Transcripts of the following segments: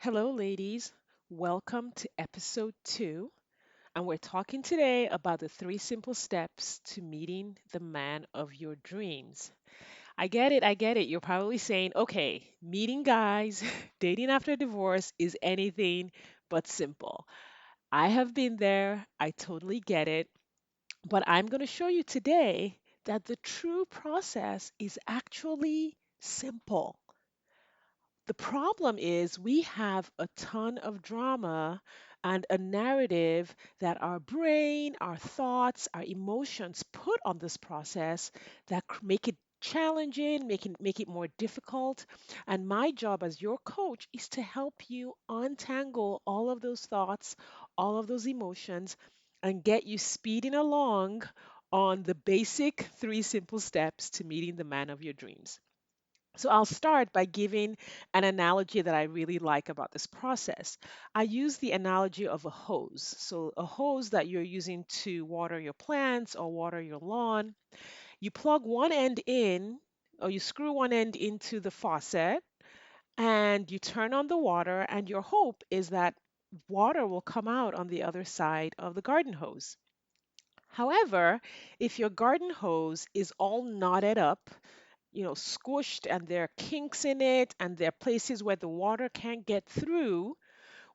Hello, ladies. Welcome to episode 2. And we're talking today about the 3 simple steps to meeting the man of your dreams. I get it. You're probably saying, okay, meeting guys, dating after divorce is anything but simple. I have been there. I totally get it. But I'm going to show you today that the true process is actually simple. The problem is we have a ton of drama and a narrative that our brain, our thoughts, our emotions put on this process that make it challenging, make it more difficult. And my job as your coach is to help you untangle all of those thoughts, all of those emotions, and get you speeding along on the basic 3 simple steps to meeting the man of your dreams. So I'll start by giving an analogy that I really like about this process. I use the analogy of a hose. So a hose that you're using to water your plants or water your lawn, you plug one end in or you screw one end into the faucet and you turn on the water and your hope is that water will come out on the other side of the garden hose. However, if your garden hose is all knotted up, squished and there are kinks in it and there are places where the water can't get through,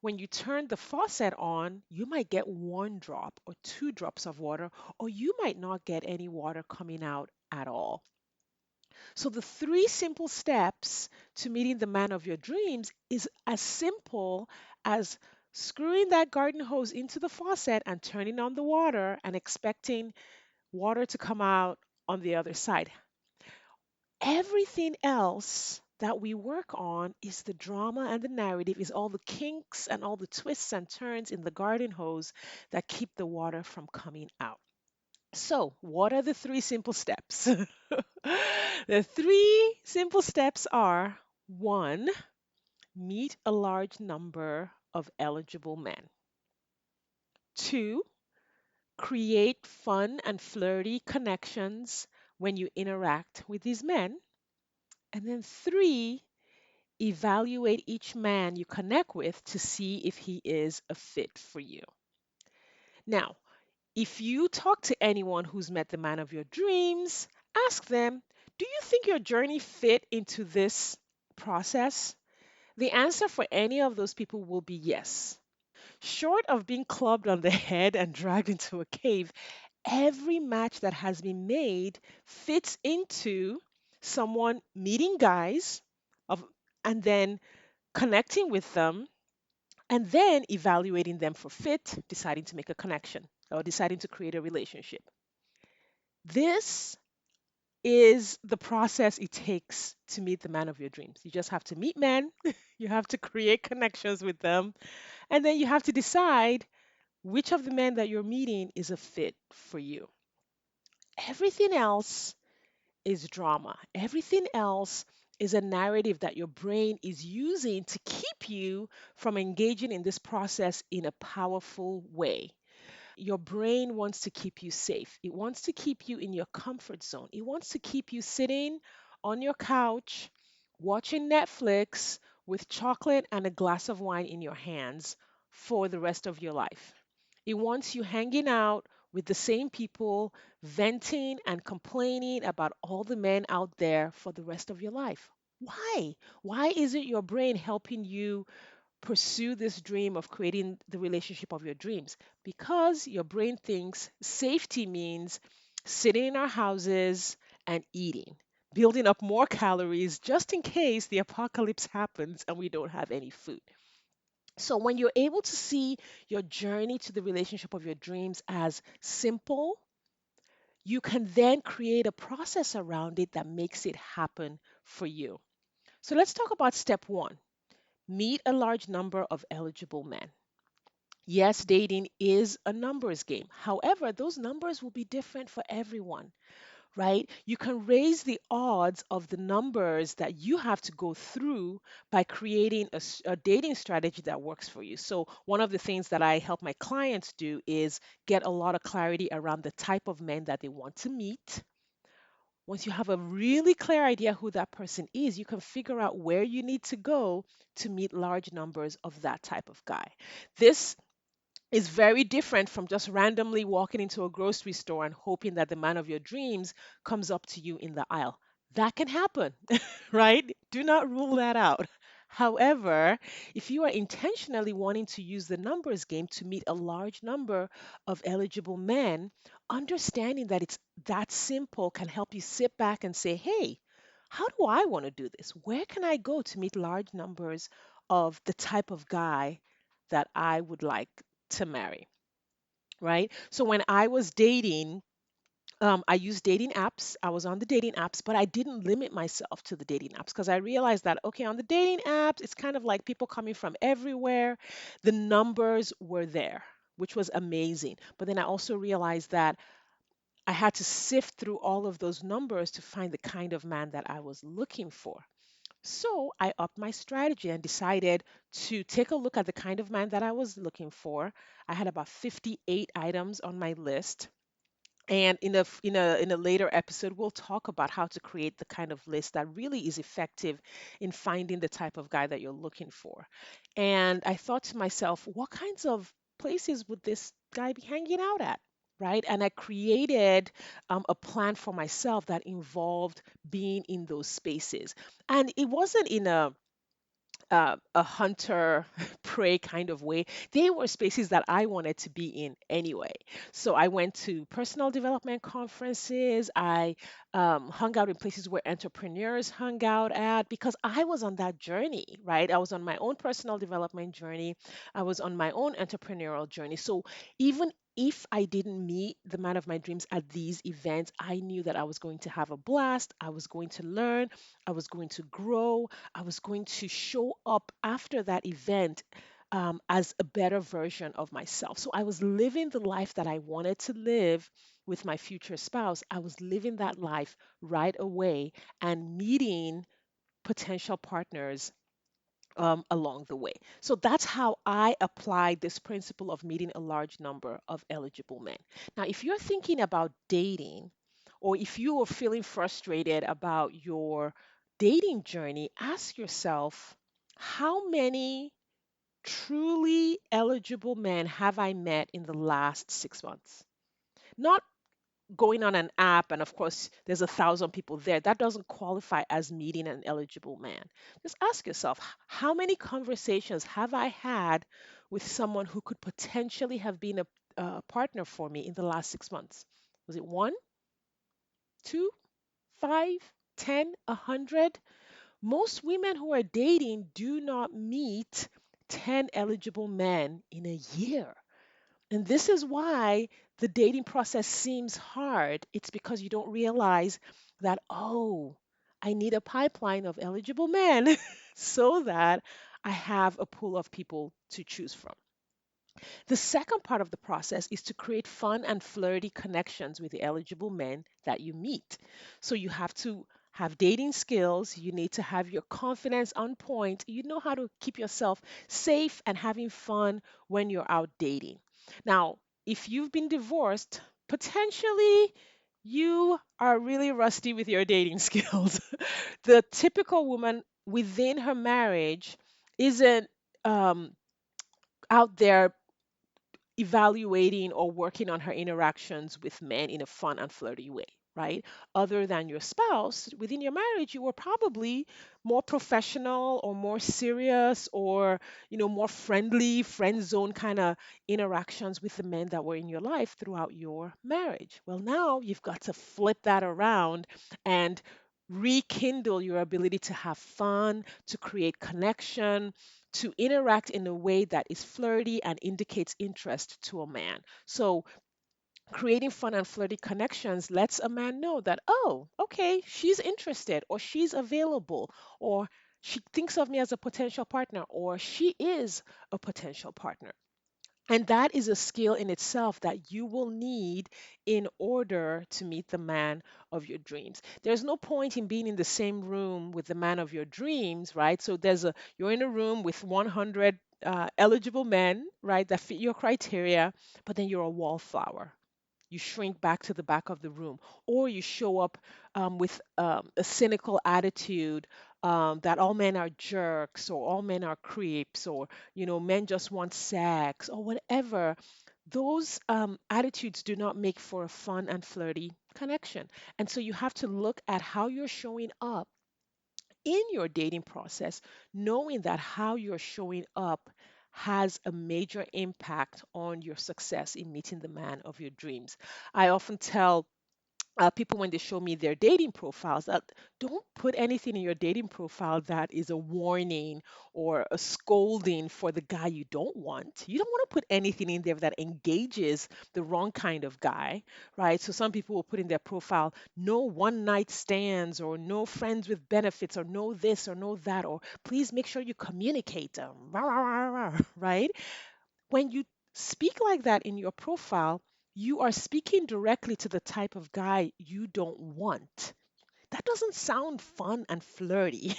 when you turn the faucet on, you might get 1 drop or 2 drops of water, or you might not get any water coming out at all. So, the 3 simple steps to meeting the man of your dreams is as simple as screwing that garden hose into the faucet and turning on the water and expecting water to come out on the other side. Everything else that we work on is the drama and the narrative, is all the kinks and all the twists and turns in the garden hose that keep the water from coming out. So, what are the 3 simple steps? The 3 simple steps are: 1, meet a large number of eligible men. 2, create fun and flirty connections when you interact with these men. And then 3, evaluate each man you connect with to see if he is a fit for you. Now, if you talk to anyone who's met the man of your dreams, ask them, do you think your journey fit into this process? The answer for any of those people will be yes. Short of being clubbed on the head and dragged into a cave, every match that has been made fits into someone meeting guys of and then connecting with them, and then evaluating them for fit, deciding to make a connection or deciding to create a relationship. This is the process it takes to meet the man of your dreams. You just have to meet men, you have to create connections with them, and then you have to decide which of the men that you're meeting is a fit for you. Everything else is drama. Everything else is a narrative that your brain is using to keep you from engaging in this process in a powerful way. Your brain wants to keep you safe. It wants to keep you in your comfort zone. It wants to keep you sitting on your couch, watching Netflix with chocolate and a glass of wine in your hands for the rest of your life. It wants you hanging out with the same people, venting and complaining about all the men out there for the rest of your life. Why? Why isn't your brain helping you pursue this dream of creating the relationship of your dreams? Because your brain thinks safety means sitting in our houses and eating, building up more calories just in case the apocalypse happens and we don't have any food. So, when you're able to see your journey to the relationship of your dreams as simple, you can then create a process around it that makes it happen for you. So, let's talk about step 1: meet a large number of eligible men. Yes, dating is a numbers game. However, those numbers will be different for everyone, right? You can raise the odds of the numbers that you have to go through by creating a dating strategy that works for you. So, one of the things that I help my clients do is get a lot of clarity around the type of men that they want to meet, Once you have a really clear idea who that person is, you can figure out where you need to go to meet large numbers of that type of guy. This is very different from just randomly walking into a grocery store and hoping that the man of your dreams comes up to you in the aisle. That can happen, right? Do not rule that out. However, if you are intentionally wanting to use the numbers game to meet a large number of eligible men, understanding that it's that simple can help you sit back and say, hey, how do I want to do this? Where can I go to meet large numbers of the type of guy that I would like to marry, right? So when I was dating, I used dating apps. I was on the dating apps, but I didn't limit myself to the dating apps because I realized that, okay, on the dating apps, it's kind of like people coming from everywhere. The numbers were there, which was amazing. But then I also realized that I had to sift through all of those numbers to find the kind of man that I was looking for. So I upped my strategy and decided to take a look at the kind of man that I was looking for. I had about 58 items on my list. And in a later episode, we'll talk about how to create the kind of list that really is effective in finding the type of guy that you're looking for. And I thought to myself, what kinds of places would this guy be hanging out at? Right. And I created a plan for myself that involved being in those spaces. And it wasn't in a hunter prey kind of way. They were spaces that I wanted to be in anyway. So I went to personal development conferences. I hung out in places where entrepreneurs hung out at because I was on that journey, right? I was on my own personal development journey. I was on my own entrepreneurial journey. So even if I didn't meet the man of my dreams at these events, I knew that I was going to have a blast. I was going to learn. I was going to grow. I was going to show up after that event as a better version of myself. So I was living the life that I wanted to live with my future spouse. I was living that life right away and meeting potential partners along the way. So that's how I apply this principle of meeting a large number of eligible men. Now, if you're thinking about dating, or if you are feeling frustrated about your dating journey, ask yourself, how many truly eligible men have I met in the last 6 months? Not going on an app and of course there's 1,000 people there. That doesn't qualify as meeting an eligible man. Just ask yourself, how many conversations have I had with someone who could potentially have been a partner for me in the last 6 months? Was it one, two, five, 10, 100? Most women who are dating do not meet 10 eligible men in a year. And this is why the dating process seems hard. It's because you don't realize that, oh, I need a pipeline of eligible men so that I have a pool of people to choose from. The second part of the process is to create fun and flirty connections with the eligible men that you meet. So you have to have dating skills, you need to have your confidence on point, you know how to keep yourself safe and having fun when you're out dating. Now, if you've been divorced, potentially you are really rusty with your dating skills. The typical woman within her marriage isn't um, out there evaluating or working on her interactions with men in a fun and flirty way, right? Other than your spouse, within your marriage, you were probably more professional or more serious or, more friendly, friend zone kind of interactions with the men that were in your life throughout your marriage. Well, now you've got to flip that around and rekindle your ability to have fun, to create connection, to interact in a way that is flirty and indicates interest to a man. So, creating fun and flirty connections lets a man know that, oh, okay, she's interested, or she's available, or she thinks of me as a potential partner, or she is a potential partner. And that is a skill in itself that you will need in order to meet the man of your dreams. There's no point in being in the same room with the man of your dreams, right? So you're in a room with 100 eligible men, right, that fit your criteria, but then you're a wallflower. you shrink back to the back of the room, or you show up with a cynical attitude that all men are jerks or all men are creeps or men just want sex or whatever. Those attitudes do not make for a fun and flirty connection. And so you have to look at how you're showing up in your dating process, knowing that how you're showing up has a major impact on your success in meeting the man of your dreams. I often tell people when they show me their dating profiles that don't put anything in your dating profile that is a warning or a scolding for the guy you don't want. You don't want to put anything in there that engages the wrong kind of guy, right? So some people will put in their profile no one night stands or no friends with benefits or no this or no that or please make sure you communicate, right? When you speak like that in your profile, you are speaking directly to the type of guy you don't want. That doesn't sound fun and flirty,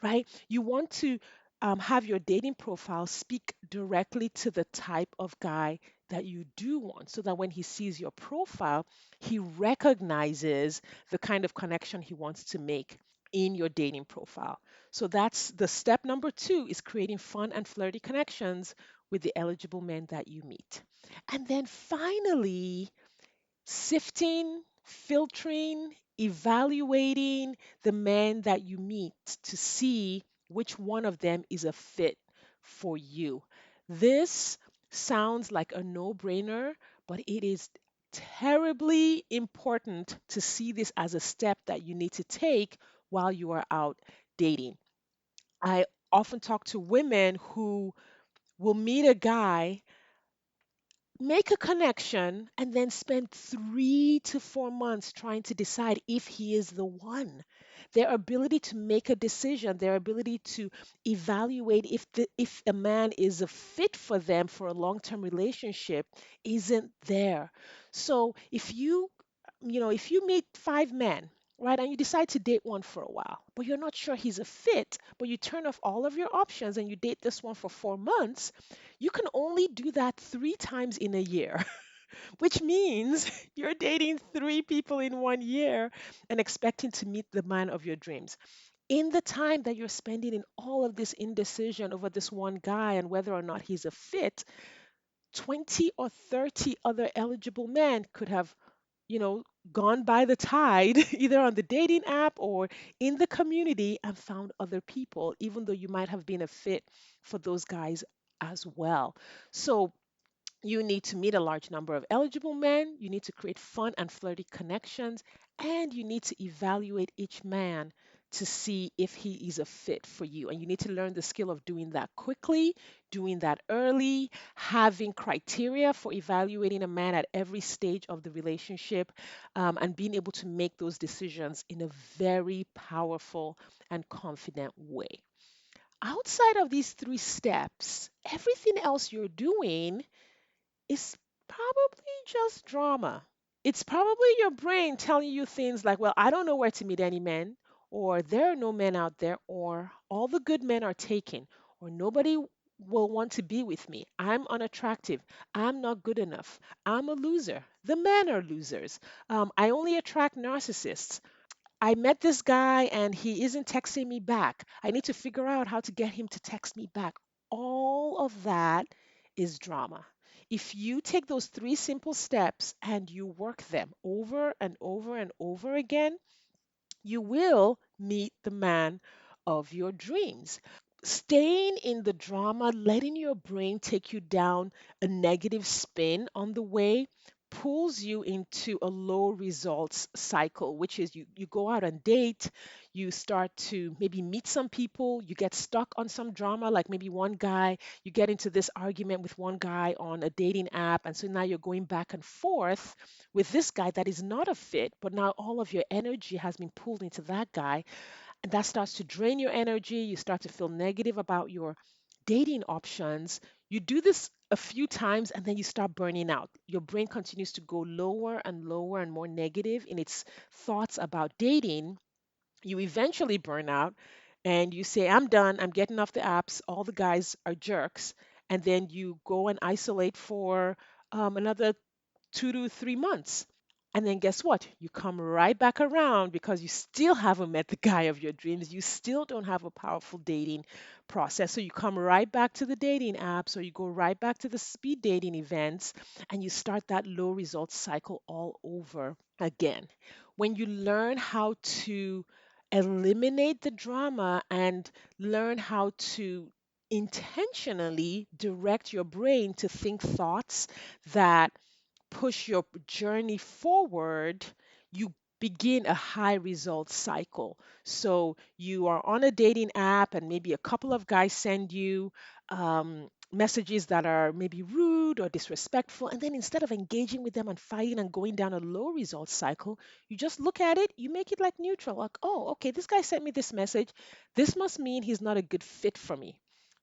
right? You want to have your dating profile speak directly to the type of guy that you do want so that when he sees your profile, he recognizes the kind of connection he wants to make in your dating profile. So that's the step number two is creating fun and flirty connections with the eligible men that you meet. And then finally, sifting, filtering, evaluating the men that you meet to see which one of them is a fit for you. This sounds like a no brainer, but it is terribly important to see this as a step that you need to take while you are out dating. I often talk to women who will meet a guy, make a connection, and then spend 3 to 4 months trying to decide if he is the one. Their ability to make a decision, their ability to evaluate if a man is a fit for them for a long-term relationship isn't there. So if you meet 5 men, right, and you decide to date one for a while, but you're not sure he's a fit, but you turn off all of your options and you date this one for 4 months, you can only do that 3 times in a year, which means you're dating 3 people in 1 year and expecting to meet the man of your dreams. In the time that you're spending in all of this indecision over this one guy and whether or not he's a fit, 20 or 30 other eligible men could have you know, gone by the tide, either on the dating app or in the community, and found other people, even though you might have been a fit for those guys as well. So, you need to meet a large number of eligible men, you need to create fun and flirty connections, and you need to evaluate each man to see if he is a fit for you. And you need to learn the skill of doing that quickly, doing that early, having criteria for evaluating a man at every stage of the relationship, and being able to make those decisions in a very powerful and confident way. Outside of these 3 steps, everything else you're doing is probably just drama. It's probably your brain telling you things like, well, I don't know where to meet any men, or there are no men out there, or all the good men are taken, or nobody will want to be with me. I'm unattractive. I'm not good enough. I'm a loser. The men are losers. I only attract narcissists. I met this guy and he isn't texting me back. I need to figure out how to get him to text me back. All of that is drama. If you take those 3 simple steps and you work them over and over and over again, you will meet the man of your dreams. Staying in the drama, letting your brain take you down a negative spin on the way, pulls you into a low results cycle, which is you go out and date, you start to maybe meet some people, you get stuck on some drama, like maybe one guy, you get into this argument with one guy on a dating app, and so now you're going back and forth with this guy that is not a fit, but now all of your energy has been pulled into that guy, and that starts to drain your energy. You start to feel negative about your dating options. You do this a few times and then you start burning out. Your brain continues to go lower and lower and more negative in its thoughts about dating. You eventually burn out and you say, I'm done. I'm getting off the apps. All the guys are jerks. And then you go and isolate for another 2 to 3 months. And then guess what? You come right back around because you still haven't met the guy of your dreams. You still don't have a powerful dating process. So you come right back to the dating apps or you go right back to the speed dating events and you start that low results cycle all over again. When you learn how to eliminate the drama and learn how to intentionally direct your brain to think thoughts that push your journey forward, you begin a high results cycle. So you are on a dating app, and maybe a couple of guys send you messages that are maybe rude or disrespectful. And then instead of engaging with them and fighting and going down a low results cycle, you just look at it, you make it like neutral. Like, oh, okay, this guy sent me this message. This must mean he's not a good fit for me.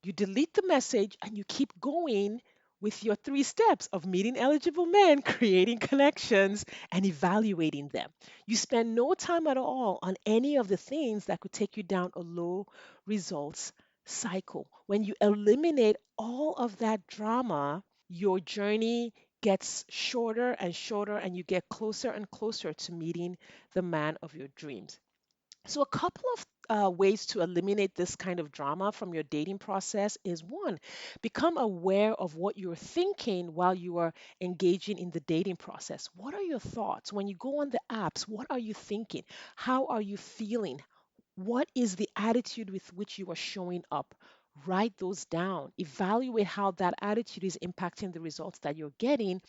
You delete the message and you keep going with your 3 steps of meeting eligible men, creating connections, and evaluating them. You spend no time at all on any of the things that could take you down a low results cycle. When you eliminate all of that drama, your journey gets shorter and shorter, and you get closer and closer to meeting the man of your dreams. So, a couple of ways to eliminate this kind of drama from your dating process is one, become aware of what you're thinking while you are engaging in the dating process. What are your thoughts? When you go on the apps, what are you thinking? How are you feeling? What is the attitude with which you are showing up? Write those down. Evaluate how that attitude is impacting the results that you're getting,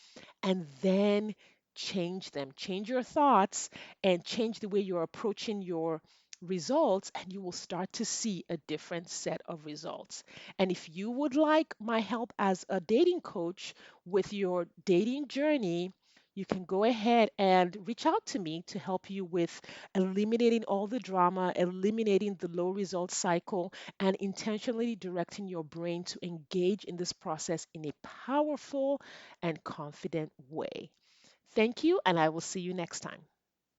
and then change them. Change your thoughts and change the way you're approaching your results, and you will start to see a different set of results. And if you would like my help as a dating coach with your dating journey, you can go ahead and reach out to me to help you with eliminating all the drama, eliminating the low result cycle, and intentionally directing your brain to engage in this process in a powerful and confident way. Thank you, and I will see you next time.